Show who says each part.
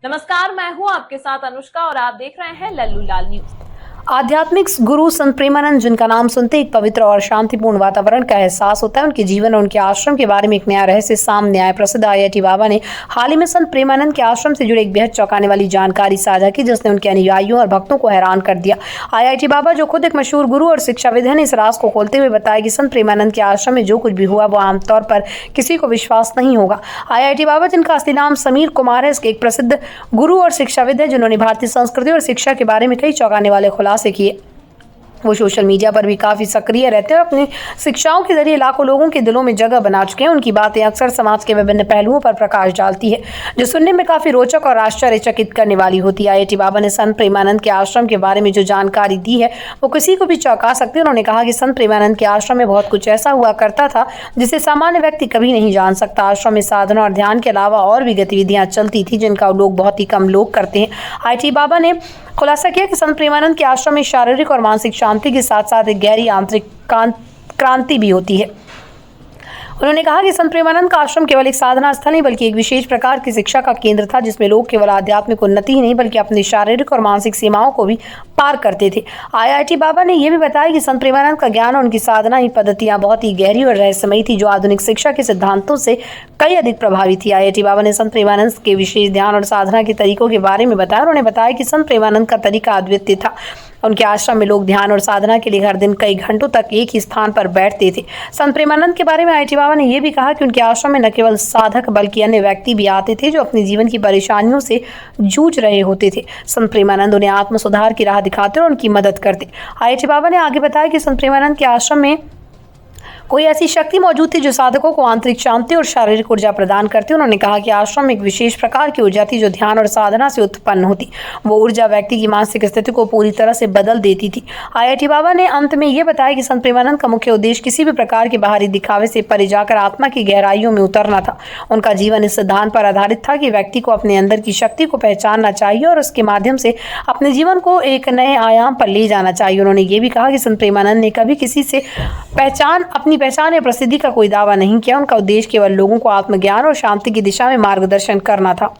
Speaker 1: नमस्कार, मैं हूं आपके साथ अनुष्का और आप देख रहे हैं लल्लू लाल न्यूज।
Speaker 2: आध्यात्मिक गुरु संत प्रेमानंद, जिनका नाम सुनते एक पवित्र और शांतिपूर्ण वातावरण का एहसास होता है, उनके जीवन और उनके आश्रम के बारे में एक नया रहस्य सामने आया। प्रसिद्ध IIT बाबा ने हाल ही में संत प्रेमानंद के आश्रम से जुड़े एक बेहद चौंकाने वाली जानकारी साझा की, जिसने उनके अनुयायियों और भक्तों को हैरान कर दिया। IIT बाबा, जो खुद एक मशहूर गुरु और शिक्षाविद हैं, ने इस राज को खोलते हुए बताया कि संत प्रेमानंद के आश्रम में जो कुछ भी हुआ वो आमतौर पर किसी को विश्वास नहीं होगा। IIT बाबा, जिनका असली नाम समीर कुमार है, एक प्रसिद्ध गुरु और शिक्षाविद है, जिन्होंने भारतीय संस्कृति और शिक्षा के बारे में कई चौंकाने वाले खुलासे किए। वो सोशल मीडिया पर भी काफ़ी सक्रिय रहते हैं और अपनी शिक्षाओं के जरिए लाखों लोगों के दिलों में जगह बना चुके हैं। उनकी बातें अक्सर समाज के विभिन्न पहलुओं पर प्रकाश डालती है, जो सुनने में काफ़ी रोचक और आश्चर्यचकित करने वाली होती है। IIT बाबा ने संत प्रेमानंद के आश्रम के बारे में जो जानकारी दी है वो किसी को भी चौंका सकती है। उन्होंने कहा कि संत प्रेमानंद के आश्रम में बहुत कुछ ऐसा हुआ करता था जिसे सामान्य व्यक्ति कभी नहीं जान सकता। आश्रम में साधना और ध्यान के अलावा और भी गतिविधियाँ चलती थी, जिनका लोग बहुत ही कम लोग करते हैं। IIT बाबा ने खुलासा किया कि संत प्रेमानंद के आश्रम में शारीरिक और मानसिक शांति के साथ साथ एक गहरी आंतरिक क्रांति भी होती है। उन्होंने कहा कि संत प्रेमानंद का आश्रम केवल एक साधना स्थल नहीं बल्कि एक विशेष प्रकार की शिक्षा का केंद्र था, जिसमें लोग केवल आध्यात्मिक उन्नति ही नहीं बल्कि अपनी शारीरिक और मानसिक सीमाओं को भी पार करते थे। IIT बाबा ने यह भी बताया कि संत प्रेमानंद का ज्ञान और उनकी साधना ही पद्धतियां बहुत ही गहरी और रहस्यमयी थी, जो आधुनिक शिक्षा के सिद्धांतों से कई अधिक प्रभावी थी। IIT बाबा ने संत प्रेमानंद के विशेष ध्यान और साधना के तरीकों के बारे में बताया। उन्होंने बताया कि संत प्रेमानंद का तरीका अद्वितीय था। उनके आश्रम में लोग ध्यान और साधना के लिए हर दिन कई घंटों तक एक ही स्थान पर बैठते थे। संत प्रेमानंद के बारे में IIT बाबा ने यह भी कहा कि उनके आश्रम में न केवल साधक बल्कि अन्य व्यक्ति भी आते थे जो अपने जीवन की परेशानियों से जूझ रहे होते थे। संत प्रेमानंद उन्हें आत्म सुधार की राह दिखाते और उनकी मदद करते। IIT बाबा ने आगे बताया कि संत प्रेमानंद के आश्रम में कोई ऐसी शक्ति मौजूद थी जो साधकों को आंतरिक शांति और शारीरिक ऊर्जा प्रदान करती। उन्होंने कहा कि आश्रम में एक विशेष प्रकार की ऊर्जा थी जो ध्यान और साधना से उत्पन्न होती। वो ऊर्जा व्यक्ति की मानसिक स्थिति को पूरी तरह से बदल देती थी। IIT बाबा ने अंत में ये बताया कि संत प्रेमानंद का मुख्य उद्देश्य किसी भी प्रकार के बाहरी दिखावे से परे जाकर आत्मा की गहराइयों में उतरना था। उनका जीवन इस सिद्धांत पर आधारित था कि व्यक्ति को अपने अंदर की शक्ति को पहचानना चाहिए और उसके माध्यम से अपने जीवन को एक नए आयाम पर ले जाना चाहिए। उन्होंने ये भी कहा कि संत प्रेमानंद ने कभी किसी से अपनी पहचान या प्रसिद्धि का कोई दावा नहीं किया। उनका उद्देश्य केवल लोगों को आत्मज्ञान और शांति की दिशा में मार्गदर्शन करना था।